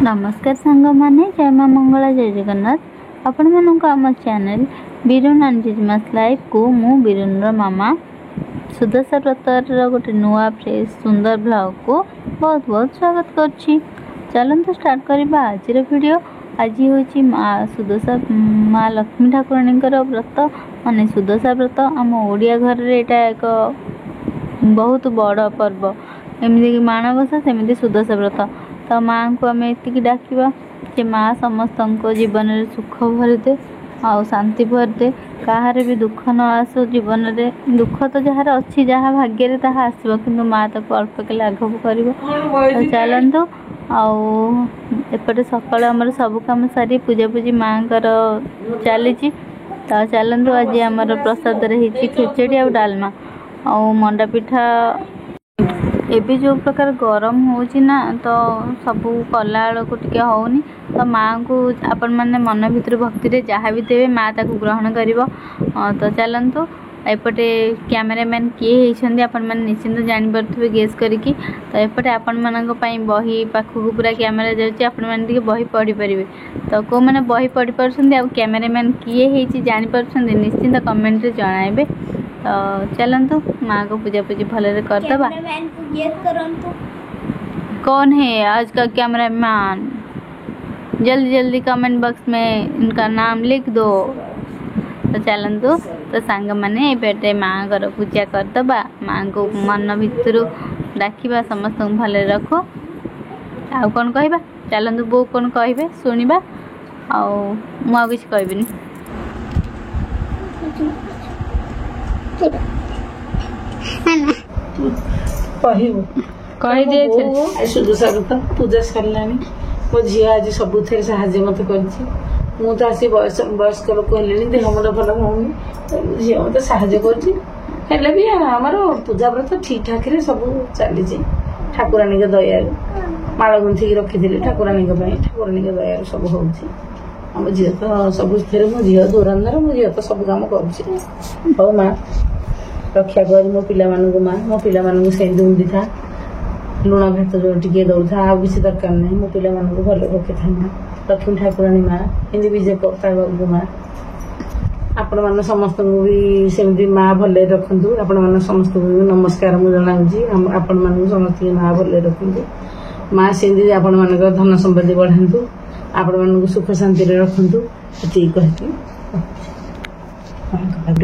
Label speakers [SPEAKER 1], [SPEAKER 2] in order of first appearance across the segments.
[SPEAKER 1] नमस्कार सांग माने जय माँ मंगला जय जगन्नाथ आपण मानक आम चैनल बीरुन एंड जिजमास लाइफ को मु बीरुन मामा सुदशा व्रतर गोटे नुआ फ्रेश सुंदर ब्लॉग को बहुत बहुत स्वागत करछि। चलंतु स्टार्ट करबा आज वीडियो। आज होची माँ सुदशा माँ लक्ष्मी ठाकुरानी व्रत माने सुदशा व्रत आम ओडिया घर रे एटा एक बहुत बड़ पर्व। एमती माणबसा सेमती सुदशा व्रत तो माँ को आम ये डाकवा कि माँ समस्त जीवन में सुख भर दे आ शांति भर दे कहार भी दुख न आसो जीवन में दुख तो जार अच्छी जहाँ भाग्य रे ताहा आसो किंतु माँ ताको अल्प के लाघव कर चलतु आउटे सकाल आम सब कम सारी पूजा पूजी माँ चली तो चलतु आज आम प्रसाद खिचड़ी आ डालमा आ मंडा पिठा एबे जो प्रकार गरम होची ना तो सब कला को टिके होनी तो माँ को आपण मैंने मन भीतर भक्ति रे जहाँ भी देवे माँ ताको ग्रहण करिवो। तो चलतु एपटे कैमरामैन किए होती आपण मैंने निश्चिंत जानी पारे गेस करिकी। तो एपटे आपण मानक पई बही पाखक पूरा कैमेरा जाउची आपण मैंने टिके बही पढ़ी पारिबे। तो को मैंने बही पढ़ी पारछंदी आ कैमरामैन किए होती जानी पारछंदी निश्चिंत कमेंट रे जणाइबे। तो चलतु माँ को पूजा पूजी भले करदबा। कौन है आज का कैमरामैन? जल्दी जल्दी कमेंट बॉक्स में इनका नाम लिख दो। तो चलतु तो सांग माने बेटे माँ को पूजा करदबा माँ को मन भितर डाकिबा समस्त भले रखो। आ कौन कहबा चलतु बो कौन कहबे सुनिबा आ मु किछ कहबिनी।
[SPEAKER 2] सुदशा व्रत पूजा सरलानी मो झी आज सब मत कर आसी वयस्क लोक हेले देह मुंड भल होनी झी मत साहय कर भी आमर पूजा व्रत ठीक ठाक सब चली ठाकुराणी दया माड़ गुंथिक रखी ठाकुराणी ठाकुराणी दया सब होम झी तो सब मो झी धुरंधर मो झी तो सब कम कर माँ रक्षा कर मो पिला माँ मो पिला सेंदू मुंडी था लुण भात जो टे दौड़ था आ किसी दरकार नहीं मो पिला भल रखी था माँ लक्ष्मी ठाकुराणी माँ एमती विजय बाबू माँ आपण मान समस्त भी सेमती माँ भले रखु आपण समस्त नमस्कार मुझे जनाऊँ आपण मान समस्त माँ भले रखु माँ सेमती आपण मान धन संपत्ति बढ़ातु आपण मान सुख शांति रखु ये कहती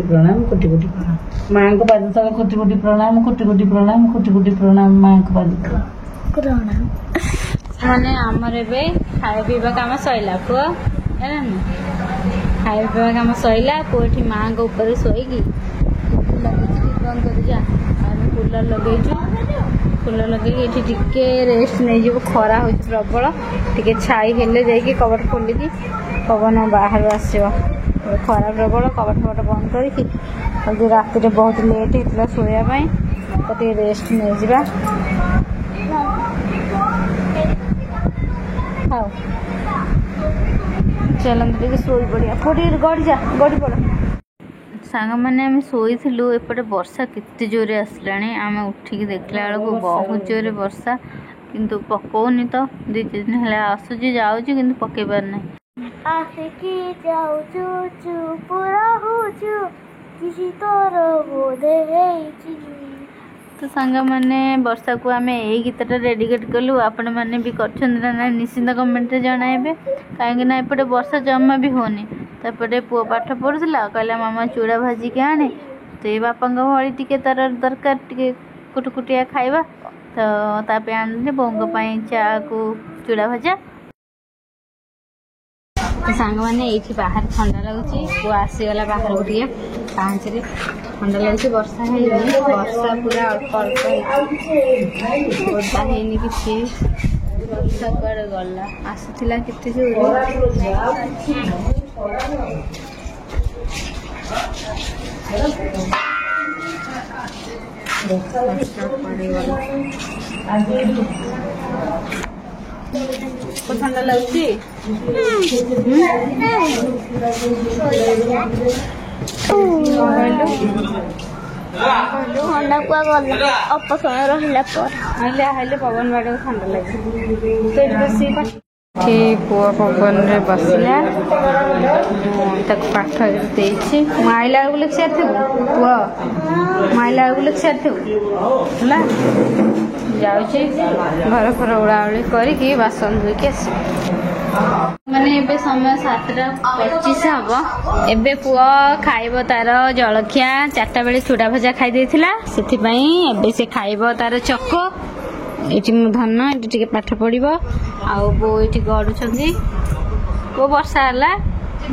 [SPEAKER 2] प्रणाम कोटि कोटि प्रणाम माँ को पाद तले कोटि कोटि प्रणाम कोटि कोटि प्रणाम कोटि कोटि प्रणाम माँ को पाद
[SPEAKER 1] प्रणाम माने हमर एबे खाए पीबा काम सइला पुआ है ना खाए पीबा काम सइला कोठी माँ को ऊपर सोईगी बंद कर जा कूलर लगे टिके रेस्ट नहीं जो खरा हो प्रबल टिके छाई हेले जाइए कबट खोलिकी पवन बाहर आसो खरा प्रबल कबट फबट बंद करके रात बहुत लेट होता शोयापाई तो टे रेस्ट नहीं जा हाँ चलते शोई पड़ा पड़ी गड़ी जा गड़ी पड़ सांग मैंने आम शोई एपटे वर्षा केते जोरे आसला आम उठिकी देखला बेलू बहुत जोरे वर्षा किंतु पकौनी तो 2-3 दिन है आसूची जाऊँ किंतु पकई पार ना तो सांग मैंने वर्षा को आम यही गीतटा डेडिकेट कलु आपण मैंने भी कर निश्चिंत कमेंट जनाइबे कहीं एपटे वर्षा जमा भी होनी तो एपटे पुओ पाठ पढ़ुला कहला मामा चूड़ा भाजी के आने तो ये बापा भाई टी तार दरकार टे कुटकुटिया खाइबा तो तापे आने बोंग चा को चूड़ा भजा सांग मैंने ये बाहर ठंडा लगुच पु आसीगला बाहर को टे पाँच ठंडा लगुच वर्षा है वर्षा पूरा अल्प अल्प ओदा है कि वर्षा कड़े गला आसला केते ठंडा लगुच ठंडा कुआ गला अपसमय रहिला पर पवन बाड़ ठंडा लगे तो पुआ पवन रे बसला पाठ देती माइला लिख सारी पुआ माइला लिख सारी है जाऊँगी घर फर उड़ाउड़ी करके बासन धोईकी आस माने एबे समय 7:25 हम एबे पुआ खाइब तार जलखिया 4टा बेले चूड़ा भजा खाई देथिला सेथिपई एबे से खाइब तार चको एटी मो धन एटी टिके पाठ पढ़िबो आ बो एटी गडुछंदी वो वर्षा हला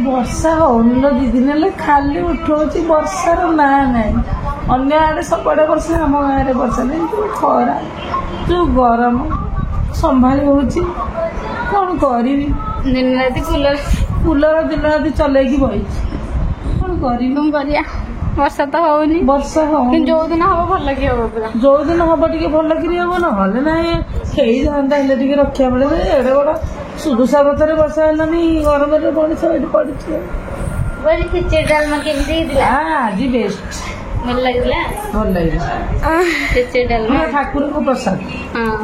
[SPEAKER 2] वर्षा होन दी दिन ले खाली उठोची वर्षा रो ना नहीं अन्य आड़े सबड़े वर्षा हम गारे वर्षा नहीं खरा जो गरम संभाली होची कौन करी
[SPEAKER 1] दिन रात कूलर
[SPEAKER 2] कूलर दिन रात चलेगी बही कौन करी
[SPEAKER 1] तुम करिया वर्षा तो होनी
[SPEAKER 2] वर्षा हो
[SPEAKER 1] जो दिन हम भल लगे हम पूरा
[SPEAKER 2] जो दिन हम टे भल लगी हम ना जाता है रखा बेले एड़े बड़ा सुदूषा बतरे वर्षा है गरम मनीष ये पड़ी
[SPEAKER 1] खिचड़ी डालमा केमती
[SPEAKER 2] आज बेस्ट
[SPEAKER 1] भल लगे खिचड़ी डालमा
[SPEAKER 2] ठाकुर को प्रसाद
[SPEAKER 1] हाँ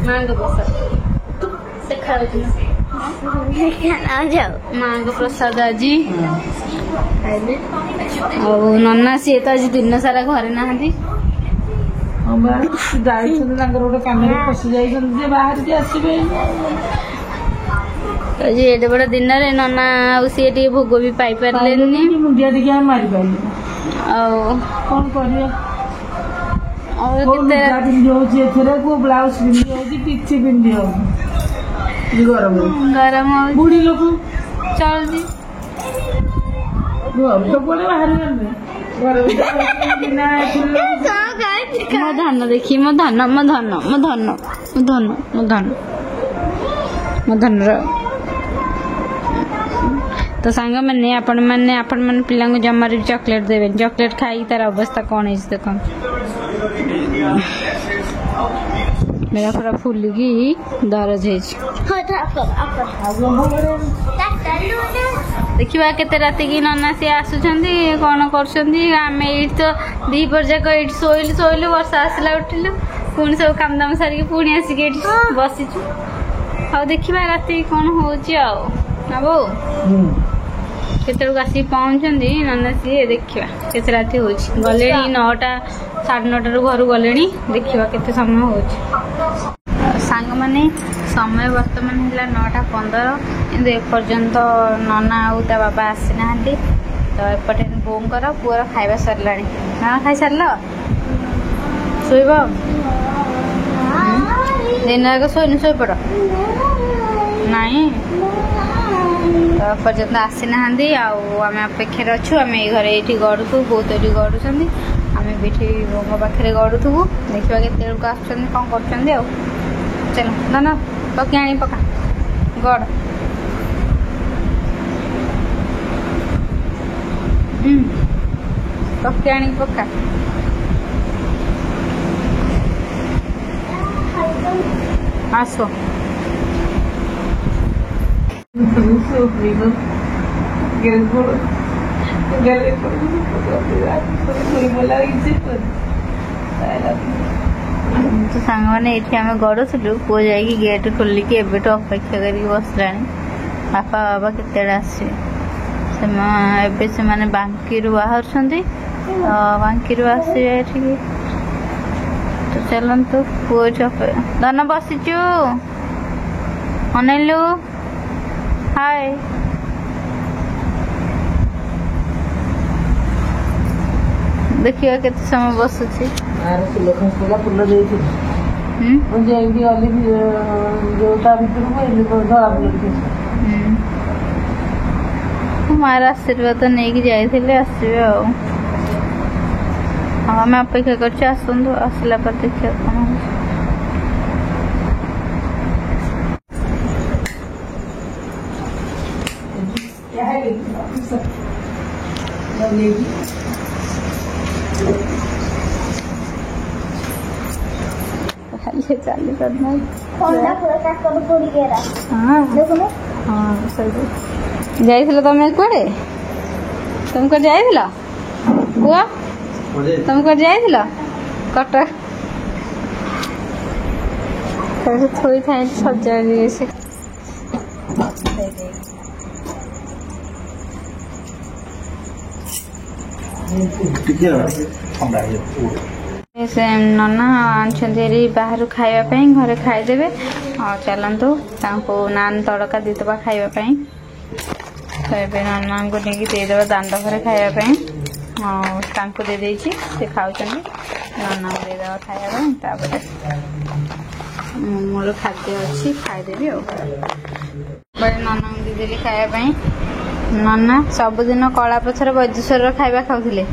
[SPEAKER 1] माँ को प्रसाद से खाओ माँ को प्रसाद आज नना सी तो आज दिन सारा घरे ना
[SPEAKER 2] गोटे कम फसी जाइए बाहर भी आसवे
[SPEAKER 1] एडे बड़ दिन नना सी भोग भी पाई पारे
[SPEAKER 2] मुंडिया टे मारी पारे कौन कर पिंधि को ब्लाउज पिंधि पिछी पिंधि गरम
[SPEAKER 1] गरम
[SPEAKER 2] बुढ़ी लोग
[SPEAKER 1] चलती
[SPEAKER 2] तो बोले बाहर
[SPEAKER 1] मो धन देखी मो धन मो धन मो धन मो धन मो धन मो धन तो सांग मैंने आपण मैंने पिला जमार चॉकलेट देवे चॉकलेट खाई तार अवस्था कौन है देख मेरा पूरा फुलिकी दरज है देखा केते राति की नना सी आसुचंदी कौन करमे तो दीपर जाक ये शोलु शोलु वर्षा आसला उठिलु पुणी सब काम दाम सारिकी पुणी आसिक बसीचु आ देखा राति कौन होची आबो केते आसिक पहुँचती नना सी देखा केते राति हो गले 9टा 9:30 घर गले देखा केते समय हो सांग माने समय वर्तमान है 9:15 किंतु एपर्यंत नना आउ ता बाबा आसी ना तो एपटे बोंकर पुअर खाइबा सरला ना खाई सारल शोब दिन जाक शोन शोपड़ नाई तो एपर्यंत आसी ना आम अपेक्षार अच्छु आम ये घरे ये गड़ुथु बहुत ये गड़ुंट आम भी बोंग पाखे गड़ुथु देखा के कौन कर चलो ना पकी आनी पका गड़ पकी आनी पका आसो तो सांग मैंने ये आम गड़ुलु पुओ जा गेट खोलिकी एबेटू अपेक्षा कर बसला बापा बाबा केते आसवे से मैंने बांकी बाहर बांकी आसवे तो चलतु पुओ धन बसीचु अनेलु हाय देखिए केते समय बसुची
[SPEAKER 2] फूल खसला फूल देती मुझे गली जो भर को धरा फूल
[SPEAKER 1] मार आशीर्वाद नहीं जाइए आसवे आम अपेक्षा कर आसला पर देखिए कौन चालू करना जाइल तुम कड़े तुम कड़े जाइल पुआ तुम कड़े जाइल कटक थोड़ी था सजा से से नना आनी बाहर खावाई घरे खाईदेवे और चलतु नान तड़का देदबा खावाई तो ये नना को नहीं देदेव दांड घरे खावाई और दे देछि से खाऊँ नना को देदेव खावाई मोर खाद्य अच्छी खाईदेवी बड़े नना को देदेली खावाई नना सबुदिन कला पथर वैद्येश्वर खाଇବା खाऊले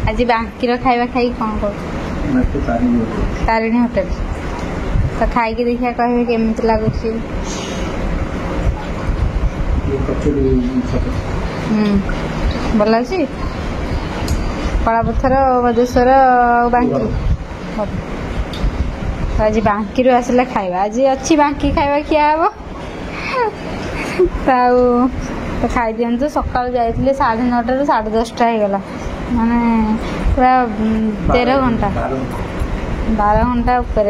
[SPEAKER 1] आज बांकीर खाଇବା खाई कौन कर तारिणी होटेल तो खाई देखिए कहे केमी लगुच भल अच्छी कलापथर वैद्येश्वर बांकी आज बांकी आसला खाଇବା आज अच्छी बांकी खाଇବା क्या हम तो खाई दिंतु सका जाइए 9:30 ରୁ 10:30 होगला माने पूरा 13 घंटा 12 घंटा ऊपर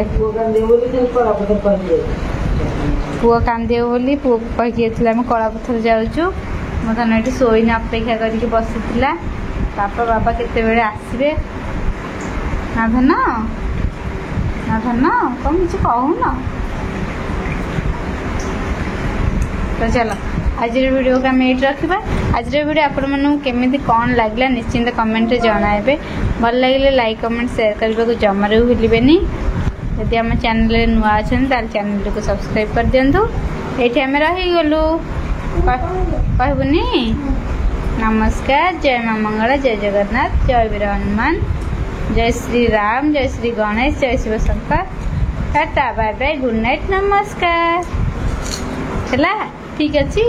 [SPEAKER 1] पुओ कांदे बोली पुओ कही कलापथर जाऊँ मतलब ये शोन अपेक्षा करके बसीला बापा बाबा केते बेले आसबे ना धन कौन किसी कहून तो चलो आज वीडियो को आम ये रखा आज वीडियो आपण मानू केमी कौन लगला निश्चिंत कमेंट जनइबे भल लगे लाइक कमेंट शेयर करने को जमार भी भूलें जदि आम चैनल नुआ अच्छा चैनल को सब्सक्राइब कर दिंतु ये आम रहीगलु कहबुनी नमस्कार जय माँ मंगला जय जगन्नाथ जय वीर हनुमान जय श्री राम जय श्री गणेश जय Shiv Shankar tata bye bye good night नमस्कार चला ठीक अच्छी